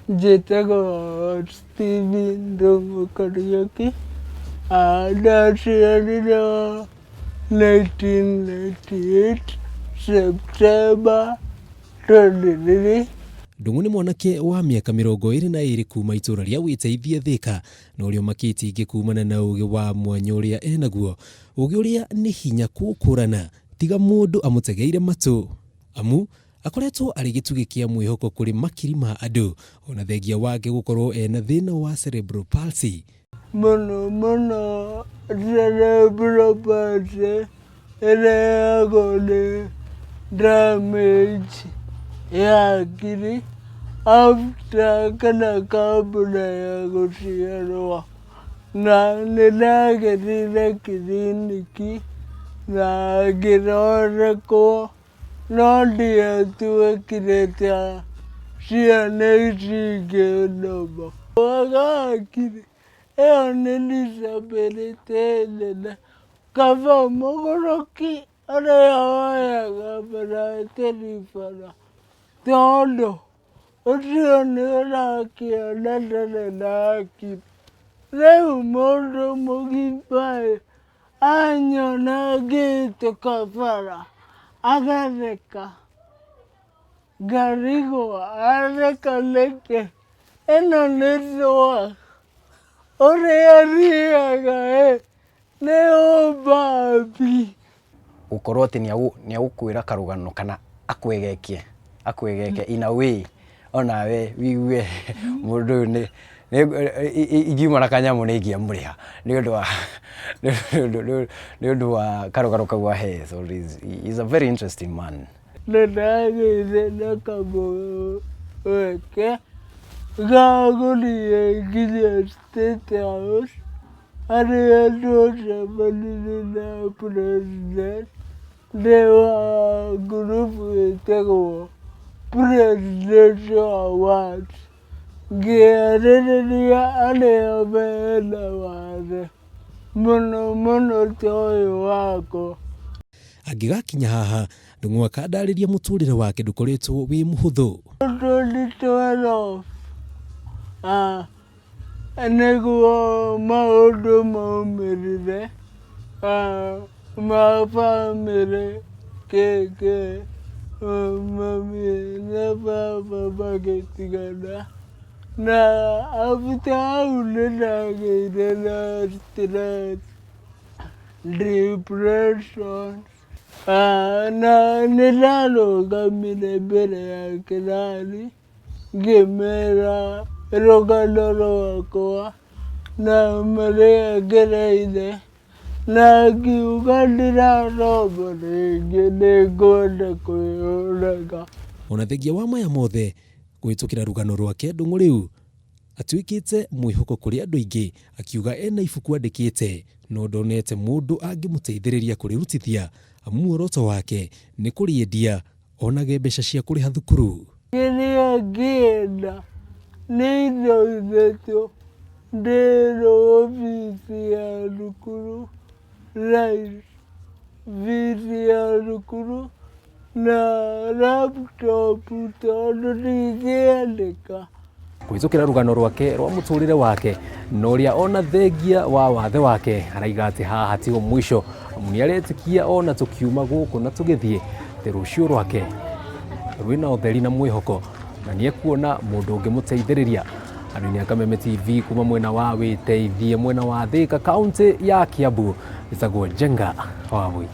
njĩtagwo Stephen Ndung'u Kariuki, ndaciarirwo 1998 September 23. Ndung'u nĩ mwanake wa mĩaka 22 kuma itũra rĩa Wĩteithie Thika, na ũrĩa makĩtingi kumana na ũgĩ wa mwanya ũrĩa enaguo, ũgĩ ũrĩa nĩ hinya kũkũrana tiga mũndũ amũtegeire matũ, amu akoretwo arĩ gĩtugĩ kĩa mwĩhoko kũrĩ makiri ma andũ, ona thengia wake gũkorwo ena thĩna wa cerebral palsy. Mũno cerebral palsy ĩrehagwo nĩ damage ya hakiri after kana kabla ya gũciarwo, na nĩndagerire kiriniki na ngĩthondekwo, no ndiatuĩkire ta ciana ici ingĩ nũmũ. Kwaga hakiri ĩyo nĩ disability nene. Kaba mũgũrũki ũrĩa woyaga maratiri bara, tondũ ũcio nĩ ũrakĩona ndarĩ na hakiri. Rĩu mũndũ mũgima anyona ngĩhĩtũka bara agatheka, ngarigwo atheka nĩkĩ, ĩno nĩ thũa, ũrĩa thiaga nĩ ũmbathi. Gũkorwo atĩ nĩagũkwĩra karũgano kana akwĩgekie in a way, onawe wigue mũndũ ũyũ ingiuma na kanyamũ nĩ ingĩamũrĩha nĩ ũndũ wa karũgano kau ahe. So he's a very interesting man. Nĩndagĩire na kamweke ga gũthiĩ nginya State House, harĩa twacemanirie na president wa ngurubu ĩtagwo Presidential Awards, ngĩarĩrĩria arĩa mena wathe, mũno ta ũyũ wakwa. Angĩgakinya haha, Ndung'u akandarĩria mũtũrĩre wake ndũkoretwo wĩ mũhũthũ. 2012 nĩguo maũndũ maumĩrire ma bamĩrĩ, keke mami na baba magĩtigana, na after hau nĩndagĩire na stress, depression, na nĩndarũgamire mbere ya kĩrathi ngĩmera rũgano rwakwa na marĩa ngereire, na ngiuga ndirathoma rĩngĩ, nĩngwenda kwĩyũraga. Ona thengia wa maya mothe, kũhĩtũkĩra rũgano rwake, Ndung'u rĩu atuĩkĩte mwĩhoko kũrĩ andũ aingĩ, akiuga ena ibuku andĩkĩte, no ndonete mũndũ angĩmũteithĩrĩria kũrĩrutithia, amu muoroto wake nĩ kũrĩendia onage mbeca cia kũrĩha thukuru. Kĩrĩa ngĩenda nĩ indo ithatũ: ndĩrwo bithi ya thukuru, bithi ya thukuru na laptop, tondũ ndingĩandĩka. Kũhĩtũkĩra rũgano rwake rwa mũtũrĩre wake, na ũrĩa ona thengia wa wathe wake araiga atĩ haha tiho mwisho, amu nĩaretĩkia ona tũkiuma gũkũ na tũgĩthiĩ, atĩ rũciũ rwake rwĩna ũtheri na mwĩhoko, na nĩekuona mũndũ ũngĩmũteithĩrĩria. Andũ-inĩ a Kameme TV kuma mwena wa Wĩteithie, mwena wa Thika, kaunti ya Kiambu, ĩtagwo Njenga Wambui.